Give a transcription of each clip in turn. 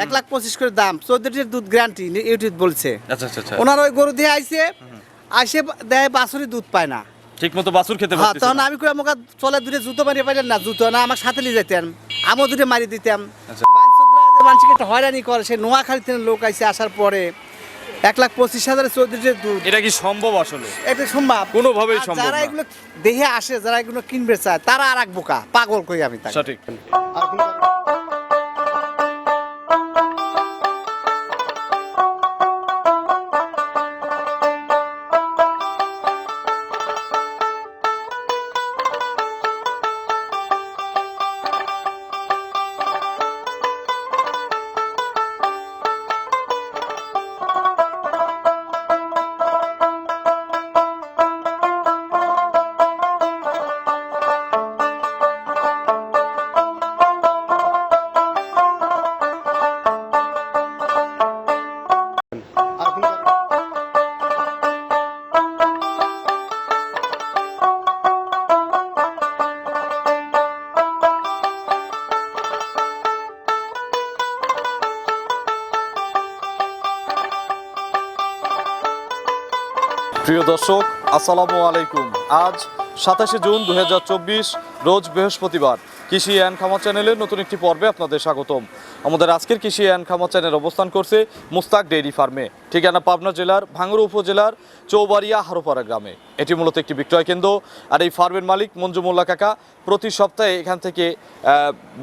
1,25,000 করে দাম, 14 লিটার দুধ গ্যারান্টি ইউটিউব বলছে। আচ্ছা আচ্ছা আচ্ছা, ওনার ওই গরু দিয়ে আইছে, আসে দেয় বাছুরি দুধ পায় না। ঠিক মতো বাছুর খেতে হ্যাঁ, পারতেছে তখন না। আমি করে আমাকে চলে দূরে জুতো মারিয়ে পাইলেন না, জুতো না আমার সাথে নিয়ে যেতেন, আমিও দূরে মারিয়ে দিতাম। আচ্ছা। মানুষকে একটা হয়রানি করে, সে নোয়াখালী থেকে লোক আইসে, আসার পরে 1,25,000 14 লিটার দুধ, এটা কি সম্ভব আসলে? এটা সম্ভব কোনোভাবেই আর সম্ভব যারা না। এগুলো দেখে আসে, যারা এগুলো কিনবে চায়, তারা আর এক বোকা, পাগল কই আমি তাকে। সঠিক। প্রিয় দর্শক, আসসালামু আলাইকুম। আজ 27 জুন 2024, রোজ বৃহস্পতিবার। কৃষি অ্যান্ড খামার চ্যানেলের নতুন একটি পর্বে আপনাদের স্বাগতম। আমাদের আজকের কৃষি অ্যান্ড খামার চ্যানেল অবস্থান করছে মুস্তাক ডেইরি ফার্মে, ঠিকানা পাবনা জেলার ভাঙ্গুড়া উপজেলার চৌবাড়িয়া হারোপাড়া গ্রামে। এটি মূলত একটি বিক্রয় কেন্দ্র, আর এই ফার্মের মালিক মঞ্জু মোল্লা কাকা প্রতি সপ্তাহে এখান থেকে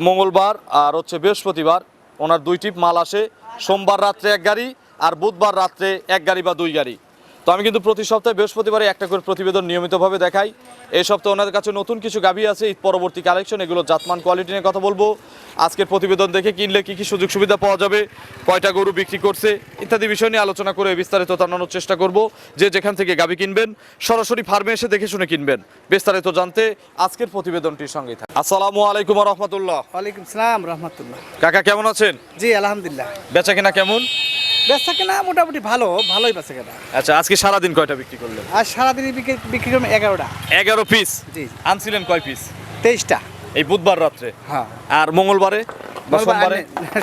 মঙ্গলবার আর বৃহস্পতিবার ওনার 2 ট্রিপ মাল আসে। সোমবার রাত্রে 1 গাড়ি আর বুধবার রাত্রে 1 গাড়ি বা 2 গাড়ি। তো আমি কিন্তু প্রতি সপ্তাহে বৃহস্পতিবারে একটা করে প্রতিবেদন নিয়মিতভাবে দেখাই। এই সপ্তাহে ওনাদের কাছে নতুন কিছু গাভী আছে, ঈদ পরবর্তী কালেকশন, এগুলো জাতমান কোয়ালিটি নিয়ে কথা বলবো। আজকের প্রতিবেদন দেখে কিনলে কী কী সুযোগ সুবিধা পাওয়া যাবে, কয়টা গরু বিক্রি করছে ইত্যাদি বিষয় নিয়ে আলোচনা করে বিস্তারিত জানানোর চেষ্টা করব। যে যেখান থেকে গাভী কিনবেন সরাসরি ফার্মে এসে দেখে শুনে কিনবেন। বিস্তারিত জানতে আজকের প্রতিবেদনটির সঙ্গেই থাকুন। আসসালামু আলাইকুম ওয়া রাহমাতুল্লাহ। ওয়ালাইকুম সালাম রহমতুল্লাহ। কাকা কেমন আছেন? জি আলহামদুলিল্লাহ। বেচা কেনা কেমন? বেচা কেনা মোটামুটি ভালোই বেচা কেনা। আচ্ছা, আজকে সারাদিন কয়টা বিক্রি করলেন? আর সারাদিনই বিক্রি করলাম 11টা। 11 পিস। জি। আনছিলেন কয় পিস? 23টা। এই বুধবার রাত্রে। হ্যাঁ। আর মঙ্গলবারে বা সোমবারে?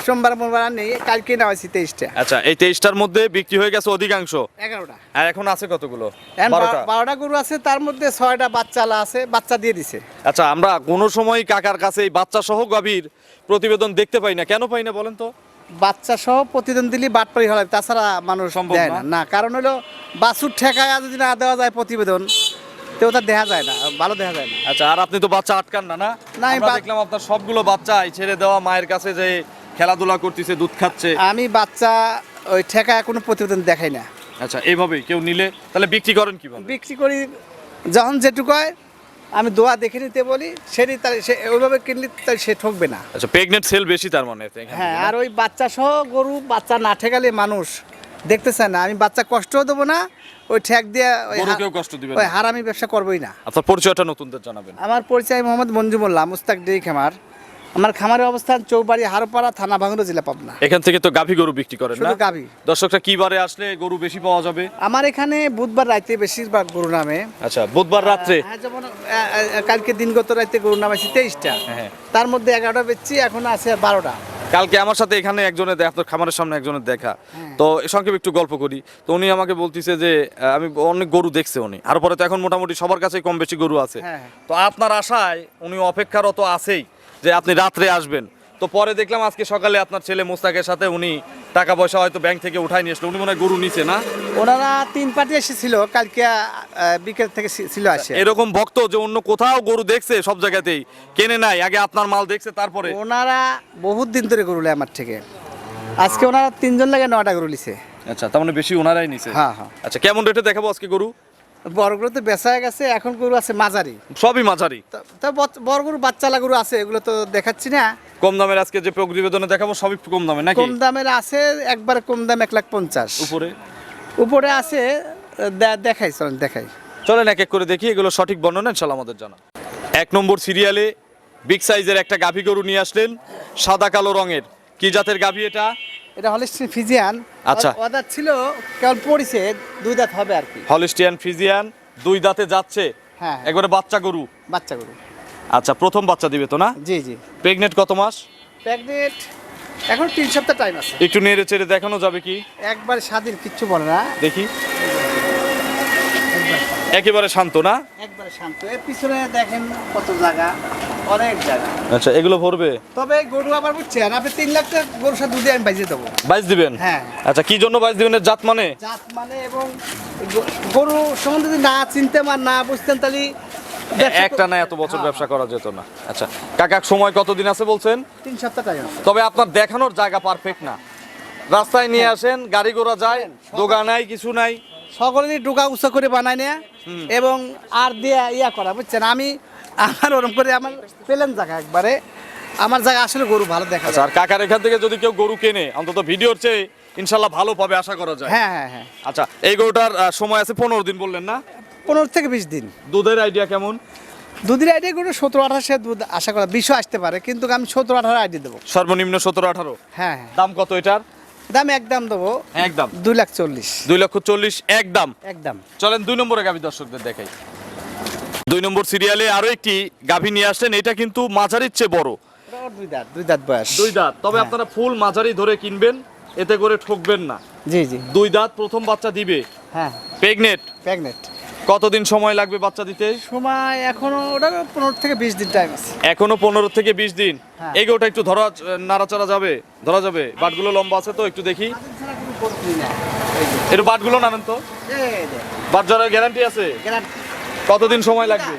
সোমবার মঙ্গলবার আর নেই, কালকে নেওয়া হয়েছে 23টা। আচ্ছা, এই 23টার মধ্যে বিক্রি হয়ে গেছে অধিকাংশ। 11টা। আর এখন আছে কতগুলো? এখন 12টা। 12টা গরু আছে, তার মধ্যে 6টা বাচ্চালা আছে, বাচ্চা দিয়ে দিছে। আচ্ছা, আমরা কোনো সময় কাকার কাছে এই বাচ্চা সহ গাভীর প্রতিবেদন দেখতে পাই না, কেন পাই না বলেন তো? বাচ্চা সহ প্রতিদিন দিলি বাটপাড়ি হলে, তাছাড়া মানুষ সম্ভব দেয় না। না। না, কারণ হলো বাছুর ঠেকায় যদি না দেওয়া যায় প্রতিবেদন, তো ওটা দেখা যায় না, ভালো দেখা যায় না। আচ্ছা, আর আপনি তো বাচ্চা আটকান না? না, না, আমি আমরা দেখলাম আপনার সবগুলো বাচ্চাই ছেড়ে দেওয়া মায়ের কাছে যে খেলাধুলা করতেছে, দুধ খাচ্ছে। আমি বাচ্চা ওই ঠেকায় কোনো প্রতিবেদন দেখাই না। আচ্ছা, এইভাবেই কেউ নিলে তাহলে বিক্রি করেন কিভাবে? বিক্রি করি যখন যেটুকু হয়, আমি দোয়া দেখে নিতে বলি, সেটি তার সে ওইভাবে কিনলে তাই সে ঠকবে না। আচ্ছা, প্রেগনেন্ট সেল বেশি তার মানে এখান থেকে, হ্যাঁ, না? আর ওই বাচ্চা সহ গরু, বাচ্চা না ঠেকালে মানুষ দেখতে চায় না। আমি বাচ্চা কষ্টও দেবো না, ওই ঠেক দিয়ে গরুকেও কষ্ট দিবেন ওই না। হারামি ব্যবসা করবোই না। আপনার পরিচয়টা নতুনদের জানাবেন। আমার পরিচয় মোহাম্মদ মঞ্জু মোল্লা, মুস্তাক ডেইরি খামার। আমার খামারের অবস্থান চৌবাড়ি হারোপাড়া, থানা ভাঙ্গুড়া, জেলা পাবনা। এখান থেকে তো গাভী গরু বিক্রি করেন না? শুধু গাভী। দর্শকরা কি বারে আসলে গরু বেশি পাওয়া যাবে? আমার এখানে বুধবার রাতে বেশিরভাগ গরু নামে। আচ্ছা, বুধবার রাত্রে। হ্যাঁ, যেমন কালকে দিনগত রাতে গরু নামাইছি 23টা, হ্যাঁ। তার মধ্যে 11টা বেচছি, এখন আছে 12টা। কালকে আমার সাথে এখানে একজনের আপনার খামারের সামনে একজনের দেখা, তো সংক্ষেপে একটু গল্প করি। তো উনি আমাকে বলতিছে যে আমি অনেক গরু দেখছে উনি, আর পরে তো এখন মোটামুটি সবার কাছেই কম বেশি গরু আছে। হ্যাঁ। তো আপনার আশায় উনি অপেক্ষারত আছেই যে আপনি রাত্রে আসবেন। তো পরে দেখলাম আজকে সকালে আপনার ছেলে মুস্তাকের সাথে উনি টাকা পয়সা হয়তো ব্যাংক থেকে উঠাই নিয়ে আসলো, উনি মনে হয় গরু নিছে না? ওনারা 3 পার্টি এসেছিল কালকে, বিকেল থেকে ছিল আসে। এরকম ভক্ত যে অন্য কোথাও গরু দেখছে সব জায়গাতেই কেনে নাই, আগে আপনার মাল দেখছে তারপরে। ওনারা বহুত দিন ধরে গরু নেয় আমার থেকে। আজকে ওনারা 3 জন লাগে 9টা গরু নিছে। আচ্ছা, তার মানে বেশি ওনারাই নিছে। হ্যাঁ, হ্যাঁ। আচ্ছা, কেমন রেটে দেখাবো আজকে গরু? বড় গরু তো বেচা হয়ে গেছে, এখন গরু আছে মাঝারি। সবই মাঝারি। তা বড় গরু, বাচ্চালা গরু আছে, এগুলো তো দেখাচ্ছি না। কম দামের আজকে যে প্রতিবেদনে দেখাবো সবই কম দামে নাকি? কম দামের আছে, একবার কম দাম 1,50,000। উপরে উপরে আছে, দেখাই, চলেন দেখাই। চলেন এক এক করে দেখি, এগুলো সঠিক বর্ণনা ইনশাআল্লাহ আমাদের জানা। 1 নম্বর সিরিয়ালে বিগ সাইজের একটা গাভী গরু নিয়ে আসলেন, সাদা কালো রঙের। কি জাতের গাভী এটা? এটা হলিস্টিয়ান ফ্রিজিয়ান। আচ্ছা। অদাঁত ছিল, কেবল পড়িছে, 2 দাঁত হবে আর কি। হলিস্টিয়ান ফ্রিজিয়ান, 2 দাঁতে যাচ্ছে। হ্যাঁ। একবারে বাচ্চা গরু। বাচ্চা গরু। আচ্ছা, প্রথম বাচ্চা দিবে তো না? জি জি। প্রেগনেন্ট কত মাস? প্রেগনেন্ট এখন 3 সপ্তাহ টাইম আছে। একটু নেড়ে চেড়ে দেখানো যাবে কি? একবার স্বাধীন, কিচ্ছু বলে না। দেখি, একেবারে শান্ত না? একবারে শান্ত। এর পিছনে দেখেন কত জায়গা, অনেক জায়গা। আচ্ছা, এগুলো ভরবে? তবে গরু আবার বুঝছেন, আপনি 3 লাখ টাকা গরুর সাথে দুধে আমি বাইজে দেবো। বাইশ দিবেন? হ্যাঁ। আচ্ছা, কি জন্য বাইশ দিবেন? জাত মানে? জাত মানে, এবং গরু সম্বন্ধে যদি না চিনতেন আর না বুঝতেন তাহলে একটা না এত বছর ব্যবসা করা যেত না। আচ্ছা কাকা, সময় কতদিন আছে বলছেন? 3 সপ্তাহ টাইম আছে। তবে আপনার দেখানোর জায়গা পারফেক্ট না। রাস্তায় নিয়ে আসেন, গাড়ি ঘোড়া যায়, দোকান নাই, কিছু নাই। সকলেরই ডোকা উঁচা করে বানায় নেয়া এবং আর দিয়ে ইয়া করা, বুঝছেন। আমি আমার ওরকম করে আমার পেলেন জায়গা, একবারে আমার জায়গা আসলে গরু ভালো দেখা আচ্ছা, যায়। আর কাকার এখান থেকে যদি কেউ গরু কেনে, অন্তত ভিডিওর চেয়ে ইনশাল্লাহ ভালো পাবে আশা করা যায়। হ্যাঁ হ্যাঁ হ্যাঁ। আচ্ছা, এই গরুটার সময় আছে 15 দিন বললেন না? 15 থেকে 20 দিন। দুধের আইডিয়া কেমন? দুধের আইডিয়া গরু 17-18 দুধ আশা করা, 20 আসতে পারে, কিন্তু আমি 17-18 আইডিয়া দেবো। সর্বনিম্ন 17-18? হ্যাঁ হ্যাঁ। দাম কত এটার? দাম একদম দেবো, একদম 2,40,000। 2,40,000 একদম। একদম। চলেন 2 নম্বরে গাভী দর্শকদের দেখাই। 2 নম্বর সিরিয়ালে আরো একটি গাভী নিয়ে আসলেন, এটা কিন্তু মাঝারির চেয়ে বড়। দুই দাঁত বয়স। 2 দাঁত, তবে হ্যাঁ। আপনারা ফুল মাঝারি ধরে কিনবেন, এতে করে ঠকবেন না। জি জি। 2 দাঁত, প্রথম বাচ্চা দিবে। হ্যাঁ। প্রেগনেন্ট? প্রেগনেন্ট। কতদিন সময় লাগবে বাচ্চা দিতে? সময় এখনো ওটা 15 থেকে 20 দিন টাইম আছে। এখনো 15 থেকে 20 দিন। হ্যাঁ। এই গরুটা একটু ধরা নাড়াচাড়া যাবে? ধরা যাবে? বাটগুলো লম্বা আছে তো, একটু দেখি। একটু বাটগুলো নামেন তো। বাট জরার গ্যারান্টি আছে? কতদিন সময় লাগবে?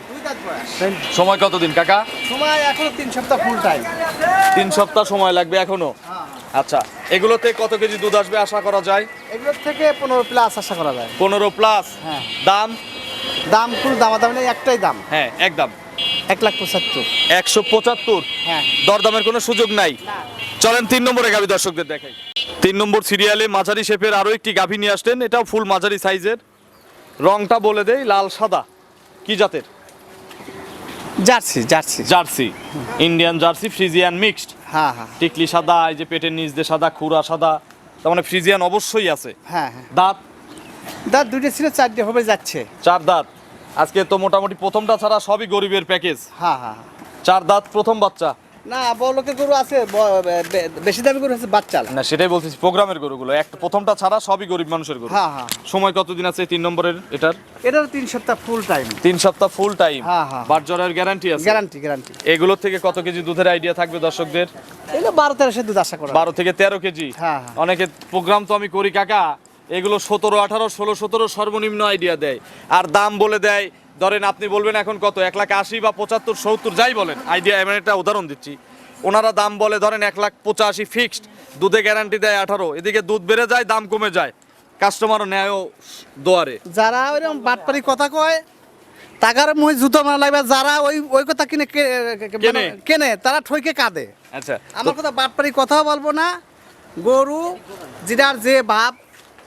সময় কতদিন কাকা? সময় এখনো 3 সপ্তাহ ফুল টাইম। 3 সপ্তাহ সময় লাগবে এখনো। আচ্ছা, এগুলোতে কত কেজি দুধ আসবে আশা করা যায়? এগুলোর থেকে 15 প্লাস আশা করা যায়। 15 প্লাস। হ্যাঁ। দাম? দাম কোনো দামাদামি নেই, একটাই দাম। হ্যাঁ, একদম 1,75,000। 175। হ্যাঁ। দরদামের কোনো সুযোগ নাই। চলেন 3 নম্বরে গাভী দর্শকদের দেখাই। 3 নম্বর সিরিয়ালে মাঝারি শেপের আরো একটি গাভী নিয়ে আসলেন, এটাও ফুল মাঝারি সাইজের। রংটা বলে দেই, লাল সাদা। কি জাতের? Jersey. Jersey. Jersey, Indian jersey, Friesian mixed. হ্যাঁ হ্যাঁ টিকলি সাদা, এই যে পেটের নিচ দিয়ে সাদা, খুরা সাদা, তার মানে ফ্রিজিয়ান অবশ্যই আছে। হ্যাঁ হ্যাঁ। দাঁত? দাঁত 2টে ছিল, 4টে হবে যাচ্ছে। 4 দাঁত। আজকে তো মোটামুটি প্রথমটা ছাড়া সবই গরিবের প্যাকেজ। হ্যাঁ হ্যাঁ। 4 দাঁত, প্রথম বাচ্চা। না, বড় লোকের গরু আছে, বেশি দামি গরু আছে বাচ্চা। না, সেটাই বলতেছি, প্রোগ্রামের গরুগুলো একটা প্রথমটা ছাড়া সবই গরিব মানুষের গরু। হ্যাঁ হ্যাঁ। সময় কতদিন আছে 3 নম্বরের এটার? এটার 3 সপ্তাহ ফুল টাইম। 3 সপ্তাহ ফুল টাইম। হ্যাঁ, হ্যাঁ। বাট জরার গ্যারান্টি আছে? Guarantee guarantee. এগুলোর থেকে কত কেজি দুধের আইডিয়া থাকবে দর্শকদের? এগুলো 12-13 দুধ আশা করা। 12 থেকে 13 কেজি। হ্যাঁ, হ্যাঁ। অনেকে প্রোগ্রাম তো আমি করি কাকা, এগুলো 17, 18, 16, 17 সর্বনিম্ন আইডিয়া দেয়, আর দাম বলে দেয়। ধরেন আপনি বলবেন এখন কত, 1,80,000 বা 75, 70 যাই বলেন, আইডিয়া এমন একটা উদাহরণ দিচ্ছি। ওনারা দাম বলে ধরেন 1,85,000 ফিক্সড, দুধে গ্যারান্টি দেয় 18। এদিকে দুধ বেড়ে যায়, দাম কমে যায়, কাস্টমারও নেয়ও দোয়ারে। যারা ওইরকম বাটপারি কথা কয়, টাকার মুহে জুতো মারা লাগবে, যারা ওই ওই কথা কেনে তারা ঠইকে কাঁদে। আচ্ছা, আমার কথা বাটপারি কথাও বলবো না। গরু যেটার যে ভাব,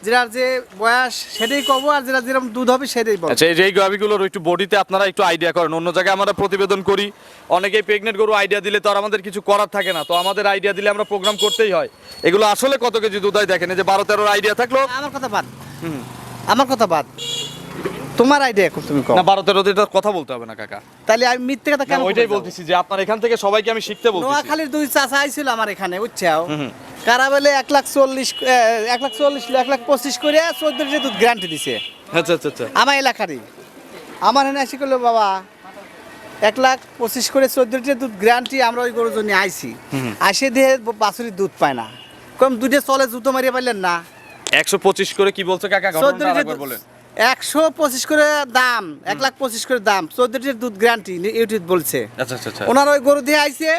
যেটার যে বয়স সেটাই কব, আর যেটা যেরকম দুধ হবে সেটাই বলবো। আচ্ছা, এই গাভিগুলোর একটু বডিতে আপনারা একটু আইডিয়া করেন। অন্য জায়গায় আমরা প্রতিবেদন করি, অনেকেই প্রেগনেন্ট গরু আইডিয়া দিলে তো আর আমাদের কিছু করার থাকে না, তো আমাদের আইডিয়া দিলে আমরা প্রোগ্রাম করতেই হয়। এগুলো আসলে কত কেজি দুধ হয় দেখেন, এই যে 12-13 আইডিয়া থাকলো। আমার কথা বাদ, আমার কথা বাদ, তোমার আইডিয়া তুমি কও না, 12-13 এটা কথা বলতে হবে না কাকা। তাহলে আমি মিথ্যে কথা কেন ওইটাই বলতেছি যে আপনার এখান থেকে সবাইকে আমি শিখতে বলতেছি। নোয়াখালীর 2 চাচা আইছিল আমার এখানে, বুঝছাও, কারা বলে 1,40,000 1,25,000 করে 14 দুধ গ্যারান্টি দিছে। আচ্ছা আচ্ছা আচ্ছা। আমার এলাকারই আমার এনে আসি করলো, বাবা 1,25,000 করে 14 দুধ গ্যারান্টি, আমরা ওই গরুর জন্য আইছি। আসে দিয়ে বাছুরির দুধ পায় না, কম দুধে চলে, জুতো মারিয়ে পারলেন না। 125 করে কি বলছে কাকা? 14 একবার বলেন। 125 করে দাম, 1,25,000 করে দাম, 14 দুধ গ্যারান্টি ইউটিউব বলছে। আচ্ছা আচ্ছা আচ্ছা। ওনার ওই গরু দিয়ে আইছে,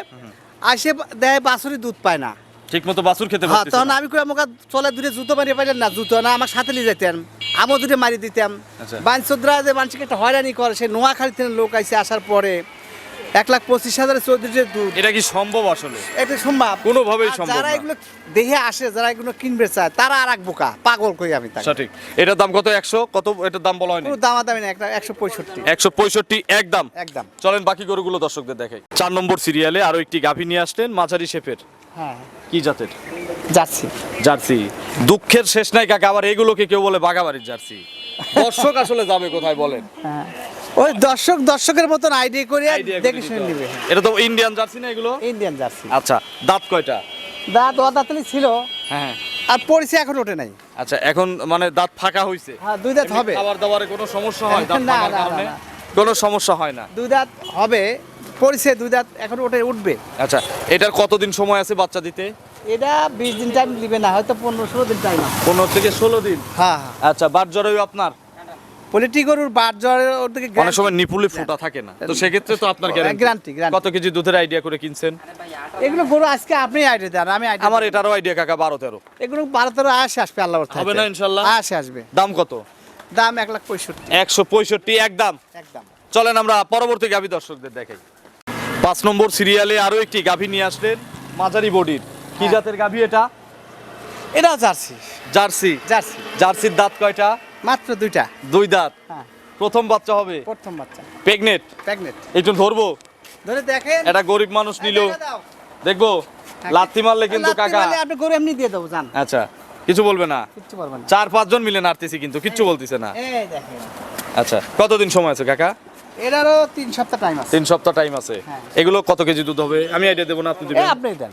আসে দেয় বাছুরি দুধ পায় না। ঠিক মতো বাছুর খেতে হ্যাঁ, পারতেছে তখন না। আমি করে আমাকে চলে দূরে জুতো মারিয়ে পাইলেন না, জুতো না আমার সাথে নিয়ে যেতেন, আমিও দূরে মারি দিতাম। আচ্ছা। বাঞ্চদ্রা যে মানুষকে একটা হয়রানি করে, সে নোয়াখালী থেকে লোক আইসে, আসার পরে 1,25,000 14 দুধ, এটা কি সম্ভব আসলে? এটা সম্ভব কোনোভাবেই আর সম্ভব যারা না। এগুলো দেখে আসে, যারা এগুলো কিনবে চায়, তারা আর এক বোকা, পাগল কই আমি তাকে। সঠিক। এটার দাম কত? 100 কত? এটার দাম বলা হয়নি। কোনো দামাদামি না, একটা 165 165 একদম। একদম। চলেন বাকি গরুগুলো দর্শকদের দেখাই। 4 নম্বর সিরিয়ালে আরো একটি গাভী নিয়ে আসলেন, মাঝারি শেপের। হ্যাঁ, কি জাতের? যাচ্ছি। জার্সি। দুঃখের শেষ নাই কাকা, আবার এগুলোকে কেউ বলে বাগাবাড়ির জার্সি। দর্শক আসলে যাবে কোথায় বলেন? হ্যাঁ, ওই দর্শকের মতন আইডিয়া করে Idea করে দেখে দিতে শুনে হবে। নিবে। এটা তো ইন্ডিয়ান জার্সি না এগুলো? Indian jersey. আচ্ছা, দাঁত কয়টা? দাঁত অদাঁতলি ছিল, হ্যাঁ আর পড়েছে এখন ওঠে নাই। আচ্ছা, এখন মানে দাঁত ফাঁকা হয়েছে? হ্যাঁ, 2 দাঁত হবে। খাবার দাবারে কোনো সমস্যা হয় দাঁত না, ফাঁকার না, কারণে? না, না। কোনো সমস্যা হয় না। 2 দাঁত হবে, পড়েছে 2 দাঁত, এখন উঠবে। আচ্ছা, এটার কতদিন সময় আছে বাচ্চা দিতে? এটা 20 দিন টাইম দিবে না, হয়তো 15-16 দিন টাইম আছে। 15 থেকে 16 দিন। হ্যাঁ, আচ্ছা, বাট জ্বরেও আপনার পোল্ট্রি গরুর বাট জ্বরের ওর দিকে অনেক সময় নিপুলে ফোঁটা থাকে না, তো সেক্ষেত্রে তো আপনার গ্যারান্টি। কত কেজি দুধের আইডিয়া করে কিনছেন? এগুলো গরু আজকে আপনি আইডিয়া দেন, আমি আইডিয়া। আমার এটারও আইডিয়া কাকা 12-13 এগুলো 12-13 আসবে, আল্লাহর হবে না থাকতে ইনশাল্লাহ? আসবে। দাম কত? দাম 1,65,000 165 একদম। একদম। চলেন আমরা পরবর্তী গাভী দর্শকদের দেখাই। 5 নম্বর সিরিয়ালে আরো একটি গাভী নিয়ে আসলেন, মাঝারি বডির। কি হ্যাঁ। জাতের গাভী এটা? এটাও জার্সি। জার্সি। জার্সি জার্সির দাঁত কয়টা? মাত্র 2টা। 2 দাঁত। হ্যাঁ, প্রথম বাচ্চা হবে? প্রথম বাচ্চা। প্রেগনেন্ট? প্রেগনেন্ট। একটু ধরবো, ধরে দেখেন। এটা গরিব মানুষ নিল, দেখা দাও। দেখবো। লাথি মারলে কিন্তু লাত্তি কাকা। মারলে আপনি গরু এমনি দিয়ে দেবো, জান। আচ্ছা, কিছু বলবে না? কিচ্ছু পারবেন না। 4-5 জন মিলে নাড়তেছি কিন্তু কিচ্ছু বলতেছে না। এই দেখেন, আচ্ছা, কতদিন সময় আছে কাকা? এটারও 3 সপ্তাহ টাইম আছে। 3 সপ্তাহ টাইম আছে। হ্যাঁ। এগুলো কত কেজি দুধ হবে? আমি আইডিয়া দেবো না, আপনি দিবেন? আপনি দেন।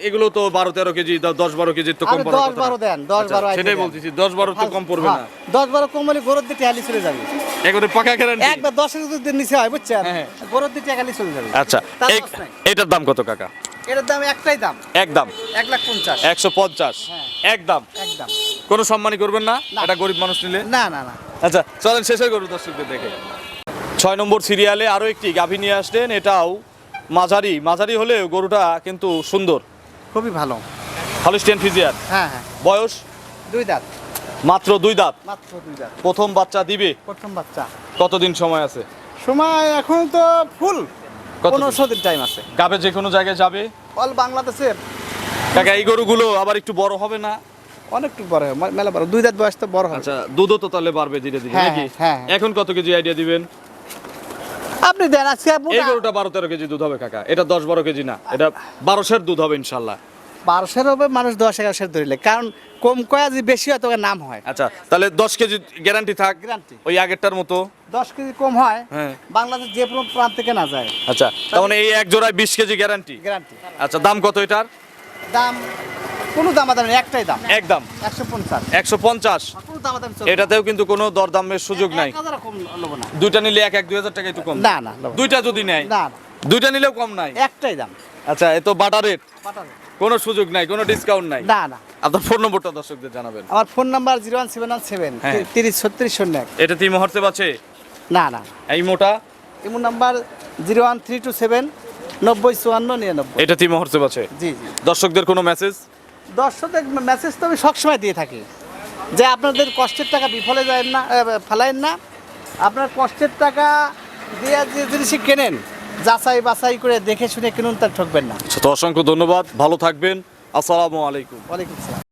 এগুলো তো 12-13 কেজি, 10-12 কেজির তো কম আরে পড়ার 10-12 কথা না। দেন, 10-12 আচ্ছা, আইডিয়া সেটাই দেন। বলতেছি, 10-12 তো কম পড়বে না। 10-12 কম হলে গরুর দিকে হালি চলে যাবে। এগুলো পাকা গ্যারান্টি? একবার 10 দিন নিচে হয়, বুঝছেন? হ্যাঁ। গরুর দিকে হালি চলে যাবে। আচ্ছা, তার এই- loss নাই। এটার দাম কত কাকা? এটার দাম একটাই দাম, একদম 1,50,000 150। হ্যাঁ। একদম। একদম। কোনো সম্মানী করবেন না না। এটা গরিব মানুষ নিলে? না না না, আচ্ছা, চলেন শেষে গরু দর্শকদের দেখে। 6 নম্বর সিরিয়ালে আরো একটি গাভী নিয়ে আসলেন, এটাও মাঝারি হলেও গরুটা কিন্তু সুন্দর। খুবই ভালো। Holstein Friesian. হ্যাঁ হ্যাঁ, বয়স 2 দাঁত, মাত্র 2 দাঁত। মাত্র 2 দাঁত। প্রথম বাচ্চা দিবে? প্রথম বাচ্চা। কতদিন সময় আছে? সময় এখন তো ফুল কতদিন? 1500 দিন টাইম আছে। গাবে যে কোনো জায়গায় যাবে? অল বাংলাদেশের কাকা, এই গরুগুলো আবার একটু বড় হবে না? অনেকটু বড় হয়, মেলা বড়। 2 দাঁত বয়স তো বড় হবে। আচ্ছা, দুধও তো তাহলে বাড়বে ধীরে ধীরে হ্যাঁ, নাকি? হ্যাঁ। এখন কত কেজি আইডিয়া দিবেন? আপনি দেন আজকে এই গরুটা 12-13 কেজি দুধ হবে কাকা, এটা 10-12 কেজি না, এটা 1200 দুধ হবে ইনশাল্লাহ। 1200 হবে, মানুষ 10-1100 ধরিলে, কারণ কম কয়া যে বেশি হয় তোকে নাম হয়। আচ্ছা, তাহলে 10 কেজি গ্যারান্টি থাক, গ্যারান্টি। ওই আগেরটার মতো। 10 কেজি কম হয়, হ্যাঁ। বাংলাদেশ যে কোনো প্রান্ত থেকে না যায়। আচ্ছা, তার মানে এই এক জোড়ায় 20 কেজি গ্যারান্টি। গ্যারান্টি। আচ্ছা, দাম কত এটার? দাম কোনো দামাদামি নেই, একটাই দাম, একদম 150। 150। কোনো দামাদামি চলবে না। এটাতেও কিন্তু কোনো দরদামের সুযোগ নাই। 1000 কম নেবো না। দুইটা নিলে 1-2 হাজার টাকা একটু কম। না না নেবো না। দুইটা যদি নেয়, না, দুইটা নিলেও কম নাই। একটাই দাম। আচ্ছা, এ তো বাটার রেট, পাঠাবে। কোনো সুযোগ নাই, কোনো ডিসকাউন্ট নাই। না না, আপনার ফোন নম্বরটা দর্শকদের জানাবেন। আমার ফোন নাম্বার 01717 হ্যাঁ। 303601। এটা তিন মুহূর্তে আছে? না না, এই মোটা? এমন নাম্বার 01327 905499। এটা তিন মুহূর্তে আছে। জি জি। দর্শকদের কোনো মেসেজ? দর্শকদের মেসেজ তো আমি সবসময় দিয়ে থাকি যে আপনাদের কষ্টের টাকা বিফলে যায় না, ফেলায়েন না। আপনার কষ্টের টাকা দিয়ে যে জিনিস কেনেন, যাচাই বাছাই করে দেখে শুনে কিনুন, তার ঠকবেন না। আচ্ছা, তো অসংখ্য ধন্যবাদ, ভালো থাকবেন, আসসালামু আলাইকুম। ওয়ালাইকুম আসসালাম।